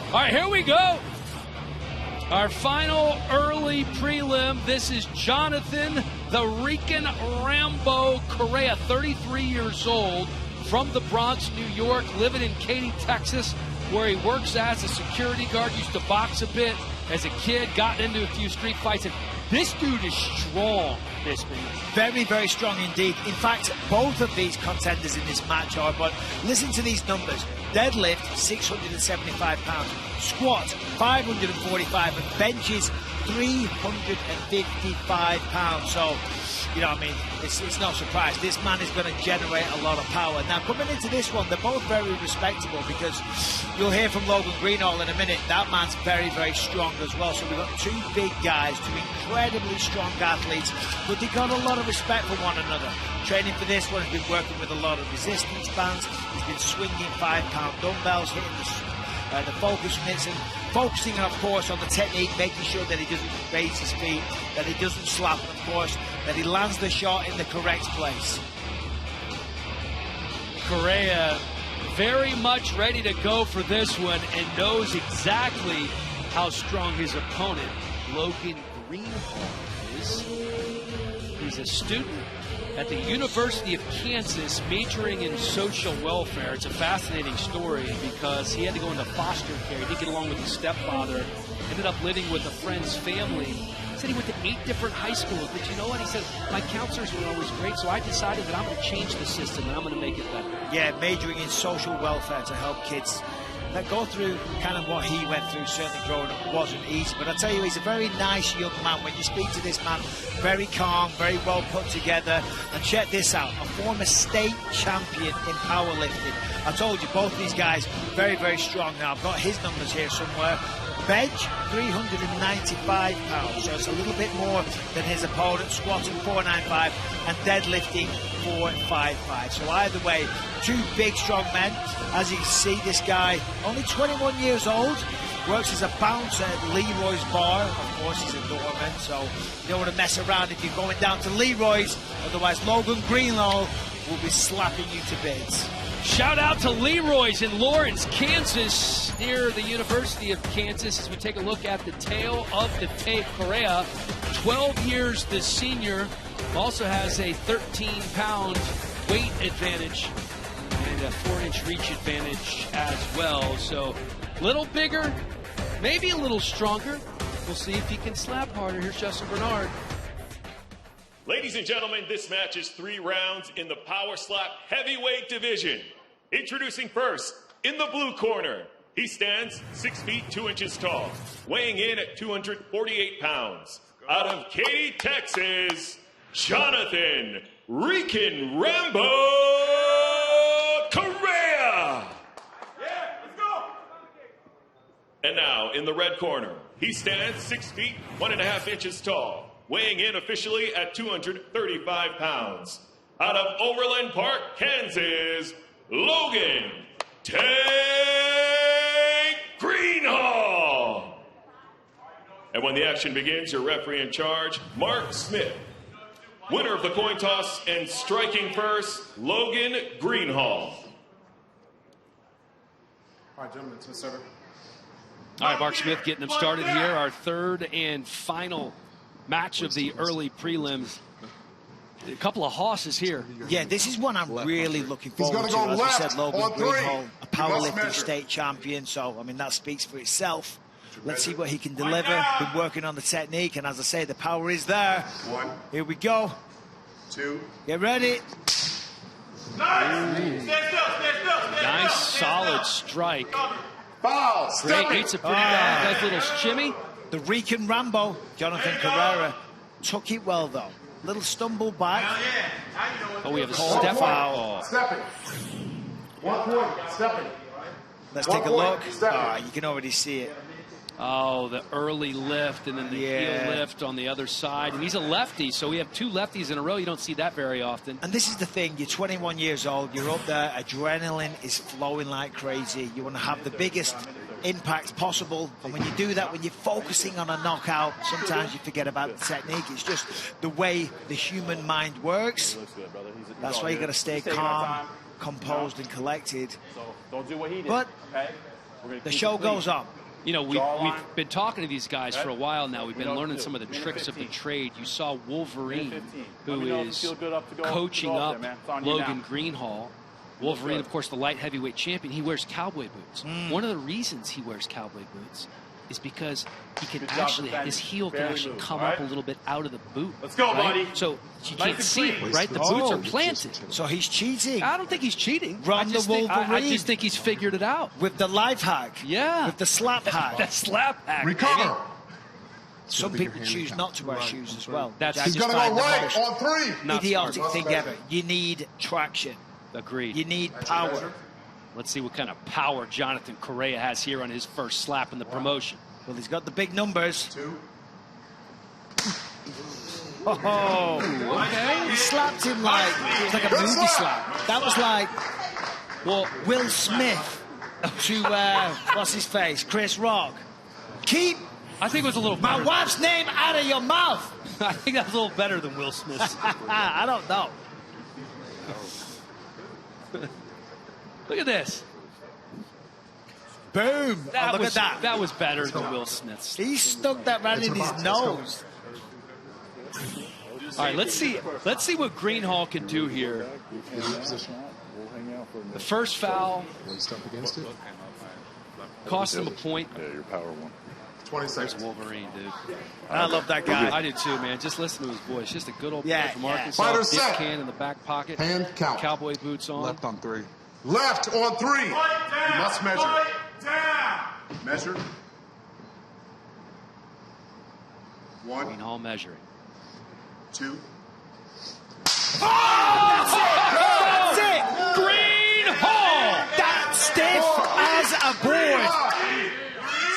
All right, here we go. Our final early prelim. This is Jonathan the Rican Rambo Correa, 33 years old, from the Bronx, New York, living in Katy, Texas, where he works as a security guard, used to box a bit as a kid, got into a few street fights, and this dude is strong, this man. Very, very strong indeed. In fact, both of these contenders in this match are, but listen to these numbers. Deadlift, 675 pounds. Squat, 545, and benches, 355 pounds. So, you know what I mean? It's no surprise. This man is going to generate a lot of power. Now, coming into this one, they're both very respectable because you'll hear from Logan Greenhalgh in a minute. That man's very, very strong as well. So we've got two big guys, two incredibly strong athletes, but they've got a lot of respect for one another. Training for this one, he's been working with a lot of resistance bands. He's been swinging 5-pound dumbbells, hitting the focus mitts, and focusing, of course, on the technique, making sure that he doesn't raise his feet, that he doesn't slap, and of course, that he lands the shot in the correct place. Correa very much ready to go for this one and knows exactly how strong his opponent, Logan Greenhalgh, is. He's a student at the University of Kansas, majoring in social welfare. It's a fascinating story because he had to go into foster care. He didn't get along with his stepfather, ended up living with a friend's family. He said he went to 8 different high schools, but you know what? He said, my counselors were always great, so I decided that I'm going to change the system and I'm going to make it better. Yeah, majoring in social welfare to help kids that go through kind of what he went through. Certainly growing up wasn't easy, but I tell you, he's a very nice young man. When you speak to this man, very calm, very well put together. And check this out, a former state champion in powerlifting. I told you, both these guys very, very strong. Now I've got his numbers here somewhere. Bench, 395 pounds, so it's a little bit more than his opponent. Squatting, 495, and deadlifting, 455. So either way, two big, strong men. As you can see, this guy, only 21 years old, works as a bouncer at Leroy's Bar. Of course, he's a doorman, so you don't want to mess around if you're going down to Leroy's. Otherwise, Logan Greenhalgh will be slapping you to bits. Shout out to Leroy's in Lawrence, Kansas, near the University of Kansas, as we take a look at the tail of the tape. Correa, 12 years the senior, also has a 13-pound weight advantage and a 4-inch reach advantage as well. So a little bigger, maybe a little stronger. We'll see if he can slap harder. Here's Justin Bernard. Ladies and gentlemen, this match is 3 rounds in the power slap heavyweight division. Introducing first, in the blue corner, he stands 6 feet 2 inches tall, weighing in at 248 pounds. Out of Katy, Texas, Jonathan Rican Rambo Correa. Yeah, let's go. And now, in the red corner, he stands 6 feet 1.5 inches tall, weighing in officially at 235 pounds. Out of Overland Park, Kansas, Logan Tank Greenhalgh. And when the action begins, your referee in charge, Mark Smith. Winner of the coin toss and striking first, Logan Greenhalgh. All right, gentlemen, to the center. All right, Mark Smith getting them started here. Our third and final match of the early prelims. A couple of hosses here. Yeah, this is one I'm really looking forward to. As we said, Logan Greenhalgh, a powerlifting state champion. So, I mean, that speaks for itself. Let's see what he can deliver. Been working on the technique, and as I say, the power is there. 1. Here we go. 2. Get ready. Nice. Nice, solid strike. Foul. Great, beats a pretty nice little shimmy. The Rican Rambo, Jonathan Correa, took it well, though. Little stumble back. Oh, we have a step foul. Stepping. 1 point. Stepping. Let's take a look. You can already see it. Oh, the early lift and then the heel lift on the other side. And he's a lefty, so we have 2 lefties in a row. You don't see that very often. And this is the thing. You're 21 years old. You're up there. Adrenaline is flowing like crazy. You want to have the biggest impact possible. And when you do that, when you're focusing on a knockout, sometimes you forget about the technique. It's just the way the human mind works. That's why you got to stay calm, composed, and collected. So don't do what he did. But The show goes on. You know, we've been talking to these guys for a while now. We've been learning some of the tricks of the trade. You saw Wolverine, who is coaching up Logan Greenhalgh. Wolverine, of course, the light heavyweight champion. He wears cowboy boots. One of the reasons he wears cowboy boots is because he can actually, his heel can actually come up a little bit out of the boot. Let's go, buddy. So you can't see it, right? The boots are planted. So he's cheating. I don't think he's cheating. Run the Wolverine. I just think he's figured it out. With the life hack. Yeah. With the slap hack. That slap hack. Recover. Some people choose not to wear shoes as well. That's He's going to go right on 3. Idiotic thing ever. You need traction. Agreed. You need power. Let's see what kind of power Jonathan Correa has here on his first slap in the promotion. Well, he's got the big numbers. 2. Oh, Okay. he slapped him like it was like a movie slap. That was like, well, Will Smith to what's his face, Chris Rock. Keep I think it was a little my better. wife's name out of your mouth. I think that was a little better than Will Smith's. I don't know. Look at this. Boom! That Oh, look was, at that. That was better than Will Smith's. He stuck that right in his nose. All right, let's see what Greenhalgh can do here. The first foul cost him a point. Yeah, your power one. 20 There's seconds. Wolverine, dude. I love that guy. I do too, man. Just listen to his voice. Just a good old Yeah, player from yeah. Arkansas. Fighter Dip set. can in the back pocket. Hand count. Cowboy boots on. Left on 3. Left on 3. You must measure. Measure. 1, Greenhalgh measuring. 2. That's it! Greenhalgh! That's stiff as a board.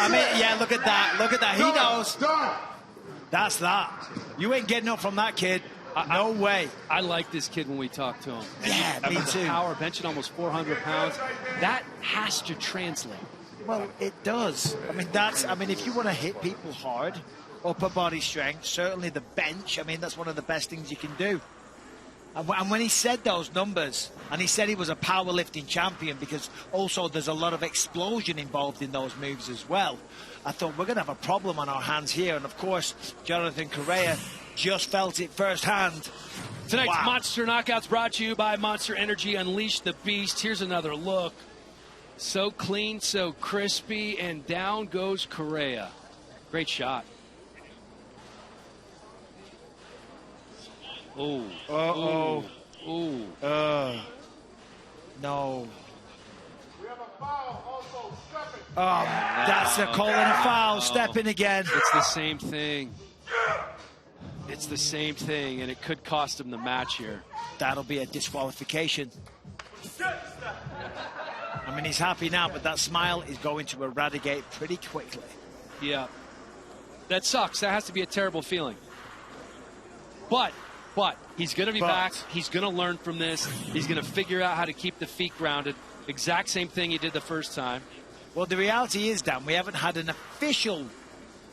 I mean, yeah, look at that. Look at that. He knows. Done. That's that. You ain't getting up from that, kid. No way. I like this kid when we talk to him. Yeah, I me mean, the too. power, benching almost 400 pounds. That has to translate. Well, it does. I mean, if you want to hit people hard, upper body strength, certainly the bench, I mean, that's one of the best things you can do. And when he said those numbers, and he said he was a powerlifting champion, because also there's a lot of explosion involved in those moves as well, I thought we're going to have a problem on our hands here. And, of course, Jonathan Correa just felt it firsthand. Tonight's Wow. Monster Knockouts brought to you by Monster Energy. Unleash the Beast. Here's another look. So clean, so crispy, and down goes Correa. Great shot. Oh. Uh-oh. Ooh. No. Oh, that's a calling a foul. Stepping again. It's the same thing. It's the same thing, and it could cost him the match here. That'll be a disqualification. I mean, he's happy now, but that smile is going to eradicate pretty quickly. Yeah. That sucks. That has to be a terrible feeling. But he's going to be back. He's going to learn from this. He's going to figure out how to keep the feet grounded. Exact same thing he did the first time. Well, the reality is, Dan, we haven't had an official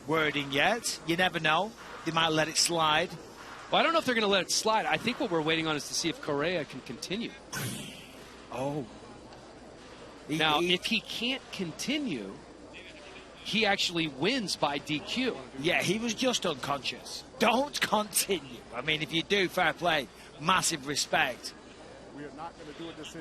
wording yet. You never know. They might let it slide. Well, I don't know if they're going to let it slide. I think what we're waiting on is to see if Correa can continue. Oh. Now, if he can't continue, he actually wins by DQ. Yeah, he was just unconscious. Don't continue. I mean, if you do, fair play. Massive respect.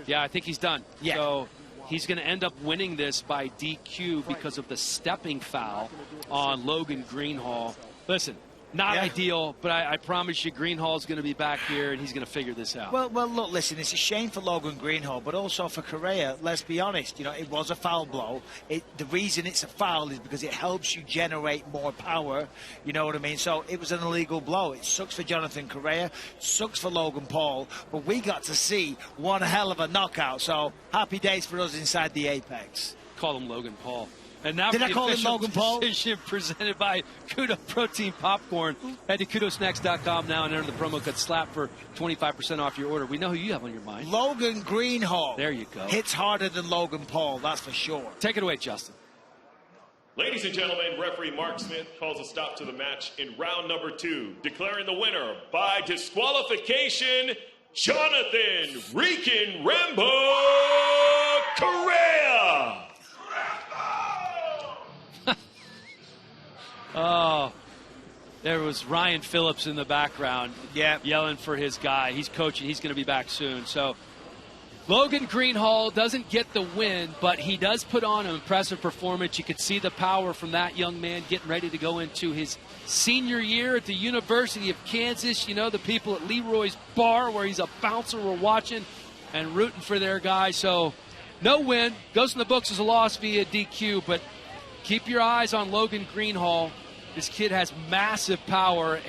Yeah, I think he's done. Yeah. So he's going to end up winning this by DQ because of the stepping foul on Logan Greenhalgh. Listen, not ideal, but I promise you Greenhalgh's going to be back here and he's going to figure this out. Well, look, listen, it's a shame for Logan Greenhalgh, but also for Correa, let's be honest, you know, it was a foul blow. The reason it's a foul is because it helps you generate more power, you know what I mean? So it was an illegal blow. It sucks for Jonathan Correa, sucks for Logan Paul, but we got to see one hell of a knockout, so happy days for us inside the Apex. Call him Logan Paul. And now Did I call him official Logan Paul? decision presented by Kudo Protein Popcorn. Head to kudosnacks.com now and enter the promo code SLAP for 25% off your order. We know who you have on your mind. Logan Greenhalgh. There you go. Hits harder than Logan Paul, that's for sure. Take it away, Justin. Ladies and gentlemen, referee Mark Smith calls a stop to the match in round number 2, declaring the winner by disqualification, Jonathan Rican Rambo Correa. There was Ryan Phillips in the background yelling for his guy. He's coaching. He's going to be back soon. So Logan Greenhalgh doesn't get the win, but he does put on an impressive performance. You could see the power from that young man getting ready to go into his senior year at the University of Kansas. You know, the people at Leroy's Bar, where he's a bouncer, were watching and rooting for their guy. So no win. Goes in the books as a loss via DQ, but keep your eyes on Logan Greenhalgh. This kid has massive power.